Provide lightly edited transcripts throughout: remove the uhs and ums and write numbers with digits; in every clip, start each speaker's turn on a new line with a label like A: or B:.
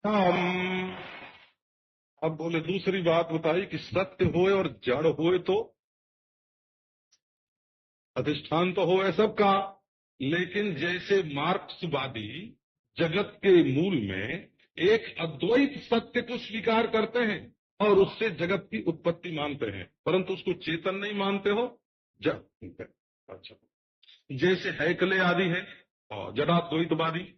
A: हम अब बोले दूसरी बात बताई कि सत्य होए और जड़ होए तो अधिष्ठान तो हो सबका। लेकिन जैसे मार्क्सवादी जगत के मूल में एक अद्वैत सत्य को स्वीकार करते हैं और उससे जगत की उत्पत्ति मानते हैं, परंतु उसको चेतन नहीं मानते हो। अच्छा, जैसे हैकले आदि है और जड़ाद्वैतवादी।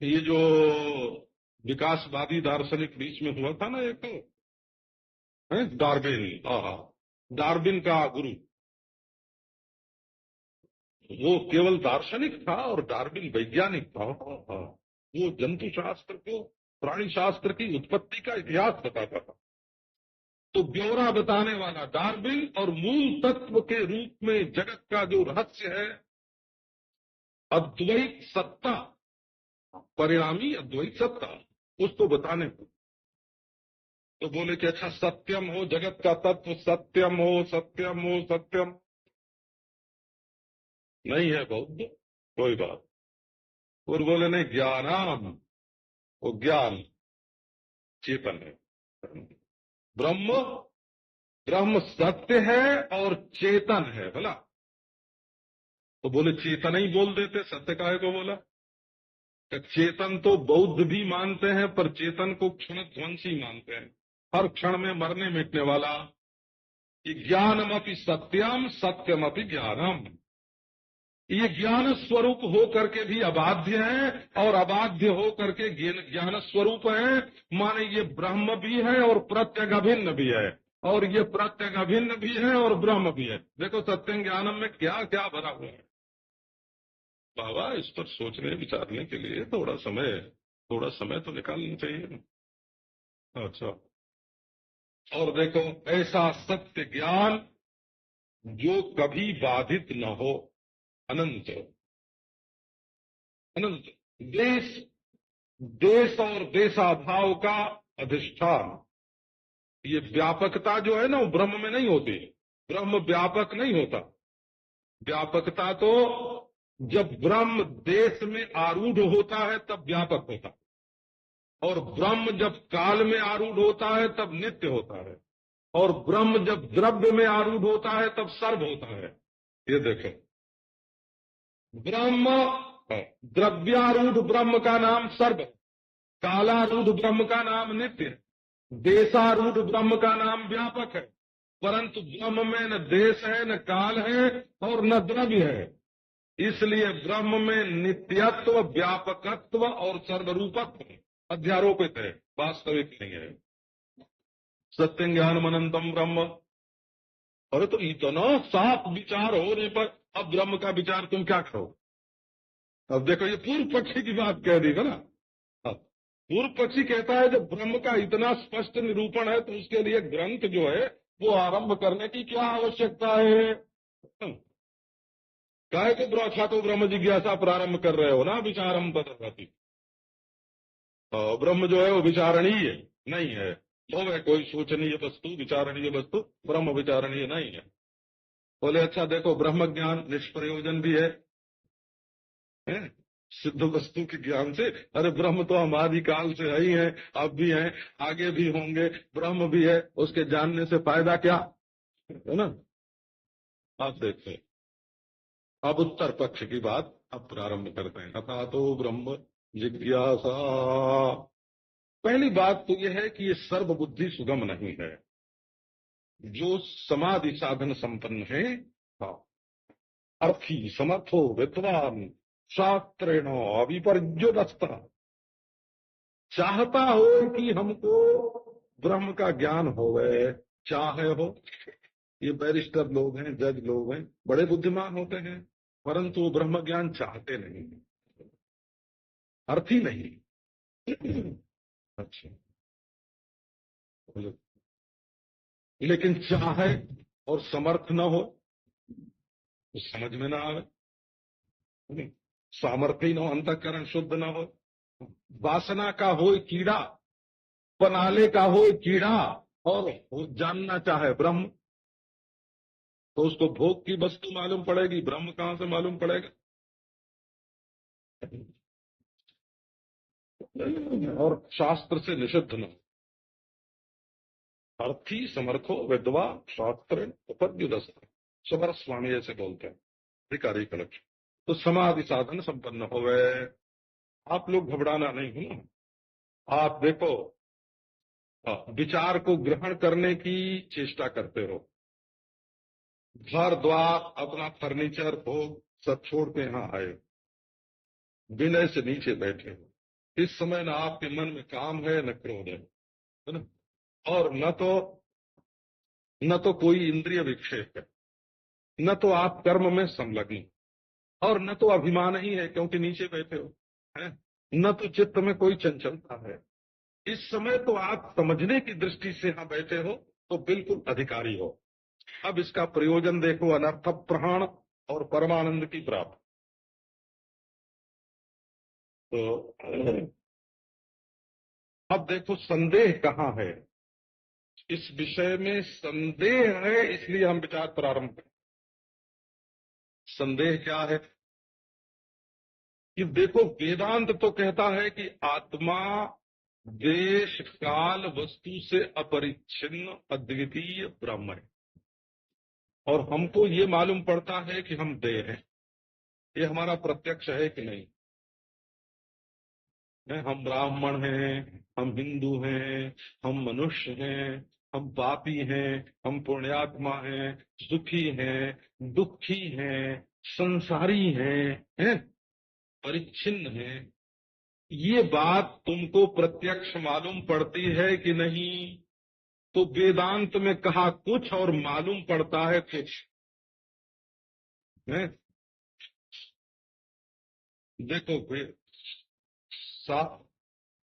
A: ये जो विकासवादी दार्शनिक बीच में हुआ था ना एक, है डार्विन। हाँ हाँ, डार्विन का गुरु वो केवल दार्शनिक था और डार्विन वैज्ञानिक था। हाँ, वो जंतु शास्त्र को, प्राणी शास्त्र की उत्पत्ति का इतिहास बताता था। तो ब्यौरा बताने वाला डार्विन और मूल तत्व के रूप में जगत का जो रहस्य है अद्वैत सत्ता, परिणामी अद्वैत सत्ता, उसको बताने को तो बोले कि अच्छा सत्यम हो, जगत का तत्व सत्यम हो, सत्यम हो, सत्यम नहीं है बौद्ध, कोई बात। और बोले नहीं, ज्ञानाम, वो ज्ञान चेतन है। ब्रह्म, ब्रह्म सत्य है और चेतन है बोला। तो बोले चेतन ही बोल देते, सत्य काहे को बोला। तो चेतन तो बौद्ध भी मानते हैं, पर चेतन को क्षण ध्वंसी मानते हैं, हर क्षण में मरने मिटने वाला। कि ज्ञानमपि सत्यम, सत्यमपि ज्ञानम, ये ज्ञान स्वरूप हो करके भी अबाध्य है और अबाध्य हो करके ज्ञान स्वरूप है। माने ये ब्रह्म भी है और प्रत्यग अभिन्न भी है, और ये प्रत्यग अभिन्न भी है और ब्रह्म भी है। देखो सत्य ज्ञानम में क्या क्या भरा हुआ है बाबा। इस पर सोचने विचारने के लिए थोड़ा समय तो निकालना चाहिए। अच्छा, और देखो ऐसा सत्य ज्ञान जो कभी बाधित न हो, अनंत अनंत, देश देश और देशाभाव का अधिष्ठान। ये व्यापकता जो है ना वो ब्रह्म में नहीं होती। ब्रह्म व्यापक नहीं होता। व्यापकता तो जब ब्रह्म देश में आरूढ़ होता है तब व्यापक होता है, और ब्रह्म जब काल में आरूढ़ होता है तब नित्य होता है, और ब्रह्म जब द्रव्य में आरूढ़ होता है तब सर्व होता है। ये देखो, ब्रह्म द्रव्यारूढ़ ब्रह्म का नाम सर्व, कालारूढ़ ब्रह्म का नाम नित्य है, देशारूढ़ ब्रह्म का नाम व्यापक है। परंतु ब्रह्म में न देश है, न काल है और न द्रव्य है। इसलिए ब्रह्म में नित्यत्व, व्यापकत्व और सर्वरूपत्व अध्यारोपित है, वास्तविक नहीं है। सत्य ज्ञान अनंतम ब्रह्म। अरे तो इतना साफ विचार होने पर अब ब्रह्म का विचार तुम क्या करो। अब देखो ये पूर्व पक्षी की बात कह दी ना। अब पूर्व पक्षी कहता है जब ब्रह्म का इतना स्पष्ट निरूपण है तो उसके लिए ग्रंथ जो है वो आरंभ करने की क्या आवश्यकता है। काहे के ब्रह्मा तो ब्रह्म जिज्ञासा प्रारंभ कर रहे हो ना, विचारम पदति। ब्रह्म जो है वो विचारणीय नहीं है। तो वह कोई सोचनीय वस्तु, विचारणीय वस्तु, ब्रह्म विचारणीय नहीं है। बोले अच्छा देखो ब्रह्म ज्ञान निष्प्रयोजन भी है? सिद्ध वस्तु के ज्ञान से। अरे ब्रह्म तो हमारी काल से है ही है, अब भी है, आगे भी होंगे, ब्रह्म भी है, उसके जानने से फायदा क्या है ना। आप देखते हैं, अब उत्तर पक्ष की बात अब प्रारंभ करते हैं। अथा तो ब्रह्म जिज्ञासा। पहली बात तो यह है कि ये सर्वबुद्धि सुगम नहीं है। जो समाधि साधन संपन्न है, हाँ, अर्थी समर्थो विद्वान शास्त्रेण अभिपर्युदस्त, चाहता हो कि हमको ब्रह्म का ज्ञान होवे, चाहे हो। ये बैरिस्टर लोग हैं, जज लोग हैं, बड़े बुद्धिमान होते हैं, परंतु वो ब्रह्म ज्ञान चाहते नहीं, अर्थी नहीं। अच्छा, लेकिन चाहे और समर्थ न हो तो समझ में ना आवे। सामर्थ्य न हो, अंतःकरण शुद्ध न हो, वासना का हो कीड़ा, पनाले का हो कीड़ा, और वो जानना चाहे ब्रह्म, तो उसको भोग की वस्तु मालूम पड़ेगी, ब्रह्म कहां से मालूम पड़ेगा। और शास्त्र से निषिद्ध न हो। अर्थी समर्थो विद्वा शास्त्र उपद्युदस्त, समर स्वामी ऐसे बोलते हैं अधिकारी कलक्ष। तो समाधि साधन संपन्न हो गए। आप लोग घबराना नहीं हो ना। आप देखो, विचार को ग्रहण करने की चेष्टा करते हो। घर द्वार अपना फर्नीचर भोग सब छोड़ के यहाँ आए, विनय से नीचे बैठे हो। इस समय न आपके मन में काम है न क्रोध है ना। और न तो कोई इंद्रिय विक्षेप है, न तो आप कर्म में संलग्न, और न तो अभिमान ही है क्योंकि नीचे बैठे हो, है न तो चित्त में कोई चंचलता है। इस समय तो आप समझने की दृष्टि से यहां बैठे हो, तो बिल्कुल अधिकारी हो। अब इसका प्रयोजन देखो, अनर्थ प्रहाण और परमानंद की प्राप्ति। तो अब देखो संदेह कहाँ है। इस विषय में संदेह है, इसलिए हम विचार प्रारंभ करें। संदेह क्या है कि देखो, वेदांत तो कहता है कि आत्मा देश काल वस्तु से अपरिच्छिन्न अद्वितीय ब्रह्म है, और हमको ये मालूम पड़ता है कि हम देह हैं। ये हमारा प्रत्यक्ष है कि नहीं है? हम ब्राह्मण हैं, हम हिंदू हैं, हम मनुष्य हैं, हम पापी हैं, हम पुण्यात्मा हैं, सुखी हैं, दुखी हैं, संसारी हैं, परिच्छिन्न हैं। ये बात तुमको प्रत्यक्ष मालूम पड़ती है कि नहीं? तो वेदांत में कहा कुछ और मालूम पड़ता है कुछ है। देखो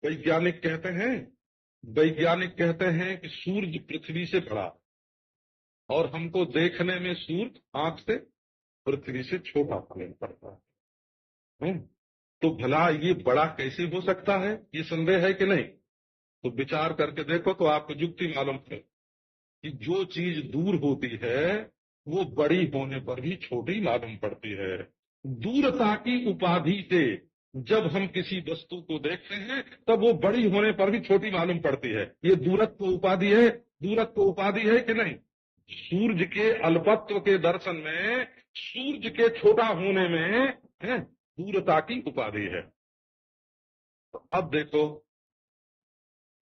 A: वैज्ञानिक कहते हैं, वैज्ञानिक कहते हैं कि सूर्य पृथ्वी से बड़ा, और हमको देखने में सूर्य आंख से पृथ्वी से छोटा मालूम पड़ता है। तो भला ये बड़ा कैसे हो सकता है? ये संदेह है कि नहीं? तो विचार करके देखो तो आपको युक्ति मालूम है कि जो चीज दूर होती है वो बड़ी होने पर भी छोटी मालूम पड़ती है। दूरता की उपाधि से जब हम किसी वस्तु को देखते हैं तब वो बड़ी होने पर भी छोटी मालूम पड़ती है। ये दूरत्व उपाधि है, दूरत्व उपाधि है कि नहीं? सूर्य के अल्पत्व के दर्शन में, सूर्य के छोटा होने में है, दूरता की उपाधि है। तो अब देखो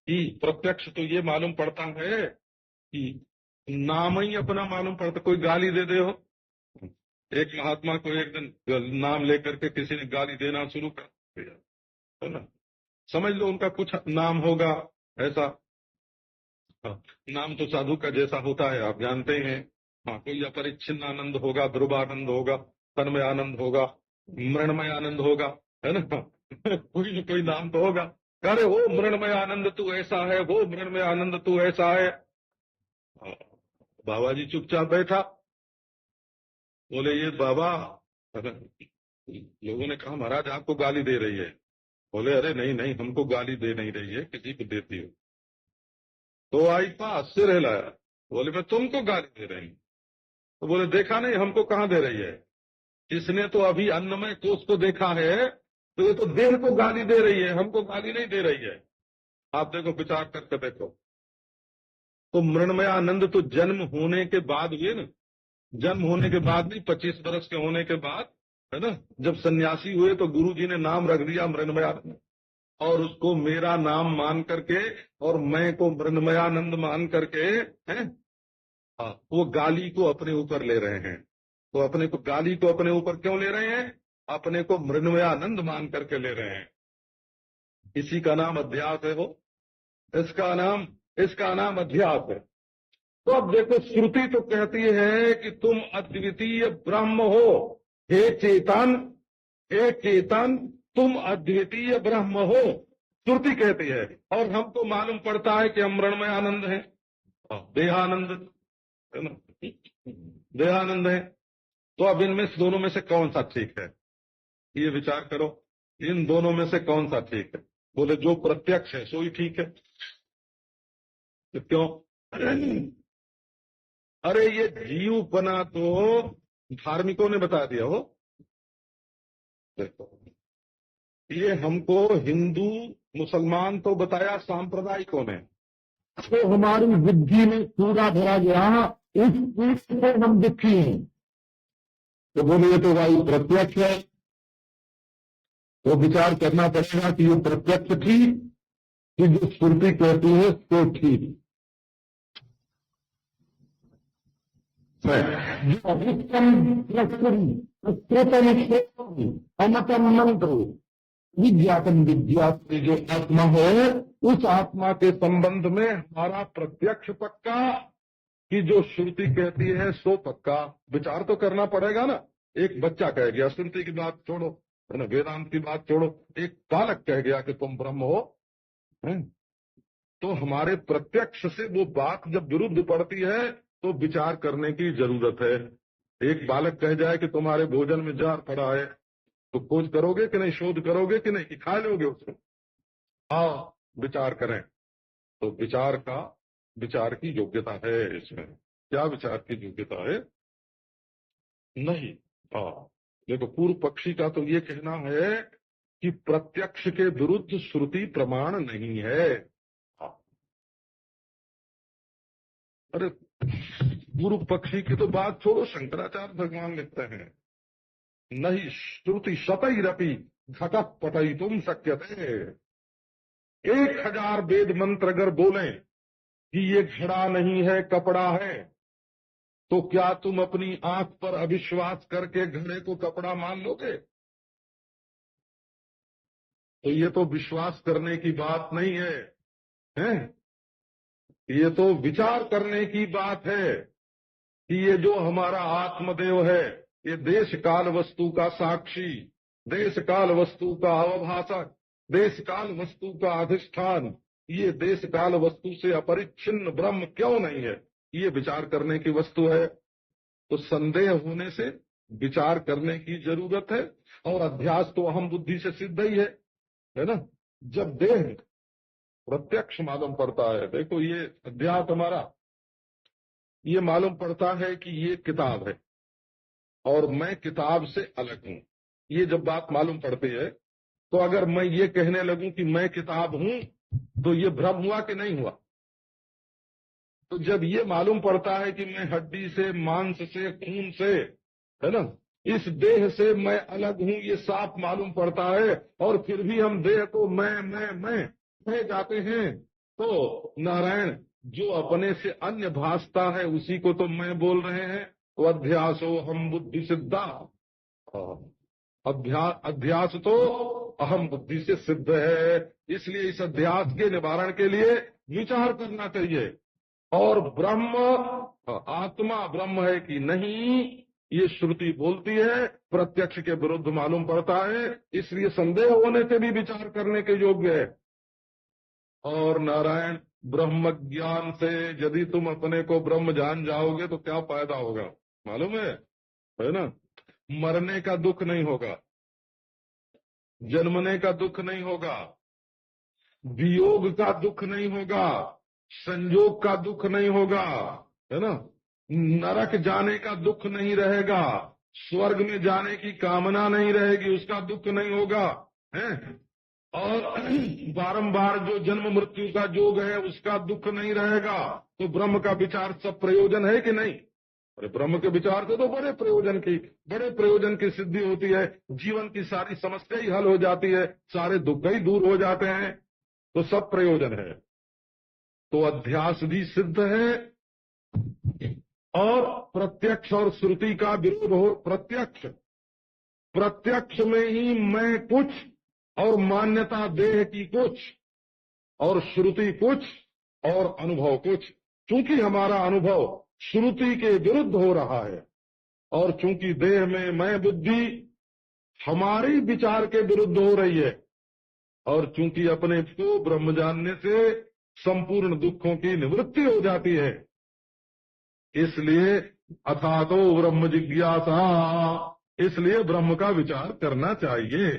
A: कि प्रत्यक्ष तो ये मालूम पड़ता है कि नाम ही अपना मालूम पड़ता। कोई गाली दे दे हो, एक महात्मा को एक दिन नाम लेकर के किसी ने गाली देना शुरू कर दिया, है ना। समझ लो उनका कुछ नाम होगा ऐसा। हाँ, नाम तो साधु का जैसा होता है आप जानते ही हैं। हाँ, कोई अपरिच्छिन्न आनंद होगा, ध्रुव आनंद होगा, तन्मय आनंद होगा, मृणमय आनंद होगा, है ना। कोई न कोई नाम तो होगा। अरे वो मृणमय आनंद तू ऐसा है, वो मृणमय आनंद तू ऐसा है। हाँ, बाबा जी चुपचाप बैठा। बोले ये बाबा, लोगों ने कहा महाराज आपको गाली दे रही है। बोले अरे नहीं नहीं, हमको गाली दे नहीं रही है, किसी को देती हो। तो आई पास सिर हिलाया। बोले मैं तुमको गाली दे रही हूँ। तो बोले देखा नहीं, हमको कहाँ दे रही है? इसने तो अभी अन्नमय कोष को देखा है, तो ये तो देह को गाली दे रही है, हमको गाली नहीं दे रही है। आप देखो, विचार करके देखो। तो मृण्मय आनंद तो जन्म होने के बाद हुए ना। जन्म होने के बाद नहीं, 25 वर्ष के होने के बाद, है ना। जब सन्यासी हुए तो गुरु जी ने नाम रख दिया मृण्मयानंद, और उसको मेरा नाम मान करके और मैं को मृण्मयानंद मान करके, है वो गाली को अपने ऊपर ले रहे हैं। तो अपने को गाली को अपने ऊपर क्यों ले रहे हैं? अपने को मृण्मयानंद मान करके ले रहे हैं। इसी का नाम अध्यास है। वो इसका नाम अध्यास है। तो अब देखो, श्रुति तो कहती है कि तुम अद्वितीय ब्रह्म हो। हे चेतन, हे चेतन, तुम अद्वितीय ब्रह्म हो, श्रुति कहती है। और हमको मालूम पड़ता है कि हम मृण्मय आनंद है, देहानंद, है ना, देहानंद है। तो अब इनमें से दोनों में से कौन सा ठीक है? ये विचार करो, इन दोनों में से कौन सा ठीक है? बोले जो प्रत्यक्ष है सो ही ठीक है। तो क्यों? अरे ये जीवपना तो धार्मिकों ने बता दिया हो। देखो, ये हमको हिंदू मुसलमान तो बताया, सांप्रदायिकों ने
B: तो हमारी बुद्धि में पूरा भरा गया, इस चीज से हम दुखी हैं। तो बोलिए तो भाई प्रत्यक्ष है, तो विचार करना पड़ेगा कि ये प्रत्यक्ष थी कि जो श्रुति कहती है तो ठीक। जो अमतम मंत्र विज्ञापन विद्या से जो आत्मा है, उस आत्मा के संबंध में हमारा प्रत्यक्ष पक्का कि जो श्रुति कहती है सो पक्का। विचार तो करना पड़ेगा ना। एक बच्चा कह गया श्रुति की बात छोड़ो, है ना, वेदांत की बात छोड़ो, एक बालक कह गया कि तुम ब्रह्म हो, है? तो हमारे प्रत्यक्ष से वो बात जब विरुद्ध पड़ती है तो विचार करने की जरूरत है। एक बालक कह जाए कि तुम्हारे भोजन में जहर पड़ा है, तो खोज करोगे कि नहीं, शोध करोगे कि नहीं, कि खा लोगे उसको? हाँ, विचार करें। तो विचार की योग्यता है इसमें। क्या विचार की योग्यता है? नहीं। हाँ, देखो, पूर्व पक्षी का तो ये कहना है कि प्रत्यक्ष के विरुद्ध श्रुति प्रमाण नहीं है। हाँ। अरे पूर्व पक्षी की तो बात छोड़ो, शंकराचार्य भगवान लिखते हैं, नहीं श्रुति शतैरपि घटः पठयितुं शक्यते। 1000 वेद मंत्र अगर बोलें कि ये घड़ा नहीं है कपड़ा है, तो क्या तुम अपनी आंख पर अविश्वास करके घड़े को कपड़ा मान लोगे? तो ये तो विश्वास करने की बात नहीं है, हैं? ये तो विचार करने की बात है कि ये जो हमारा आत्मदेव है, ये देश काल वस्तु का साक्षी, देश काल वस्तु का अवभाषक, देश काल वस्तु का अधिष्ठान, ये देश काल वस्तु से अपरिच्छिन्न ब्रह्म क्यों नहीं है? ये विचार करने की वस्तु है। तो संदेह होने से विचार करने की जरूरत है। और अध्यास तो अहम बुद्धि से सिद्ध ही है ना। जब देह प्रत्यक्ष मालूम पड़ता है, देखो ये अध्यास हमारा, ये मालूम पड़ता है कि ये किताब है और मैं किताब से अलग हूं। ये जब बात मालूम पड़ती है, तो अगर मैं ये कहने लगूं कि मैं किताब हूं, तो ये भ्रम हुआ कि नहीं हुआ? तो जब ये मालूम पड़ता है कि मैं हड्डी से, मांस से, खून से, है ना, इस देह से मैं अलग हूं, ये साफ मालूम पड़ता है, और फिर भी हम देह को मैं जाते हैं, तो नारायण जो अपने से अन्य भासता है उसी को तो मैं बोल रहे हैं। तो अध्यासो हम बुद्धि सिद्धा, अध्यास तो अहम बुद्धि से सिद्ध है। इसलिए इस अध्यास के निवारण के लिए विचार करना चाहिए। और ब्रह्म, आत्मा ब्रह्म है कि नहीं, ये श्रुति बोलती है, प्रत्यक्ष के विरुद्ध मालूम पड़ता है, इसलिए संदेह होने से भी विचार करने के योग्य है। और नारायण ब्रह्म ज्ञान से यदि तुम अपने को ब्रह्म जान जाओगे तो क्या फायदा होगा मालूम है ना? मरने का दुख नहीं होगा, जन्मने का दुख नहीं होगा, वियोग का दुख नहीं होगा, संयोग का दुख नहीं होगा, है ना, नरक जाने का दुख नहीं रहेगा, स्वर्ग में जाने की कामना नहीं रहेगी, उसका दुख नहीं होगा, है? और बारंबार जो जन्म मृत्यु का योग है उसका दुख नहीं रहेगा। तो ब्रह्म का विचार सब प्रयोजन है कि नहीं? अरे ब्रह्म के विचार से तो बड़े प्रयोजन की सिद्धि होती है, जीवन की सारी समस्या ही हल हो जाती है, सारे दुख ही दूर हो जाते हैं, तो सब प्रयोजन है। तो अध्यास भी सिद्ध है, और प्रत्यक्ष और श्रुति का विरोध हो। प्रत्यक्ष में ही मैं कुछ और मान्यता देह की कुछ, और श्रुति कुछ और अनुभव कुछ। चूंकि हमारा अनुभव श्रुति के विरुद्ध हो रहा है, और चूंकि देह में मैं बुद्धि हमारी विचार के विरुद्ध हो रही है, और चूंकि अपने को ब्रह्म जानने से संपूर्ण दुखों की निवृत्ति हो जाती है, इसलिए अथातो ब्रह्म जिज्ञासा, इसलिए ब्रह्म का विचार करना चाहिए।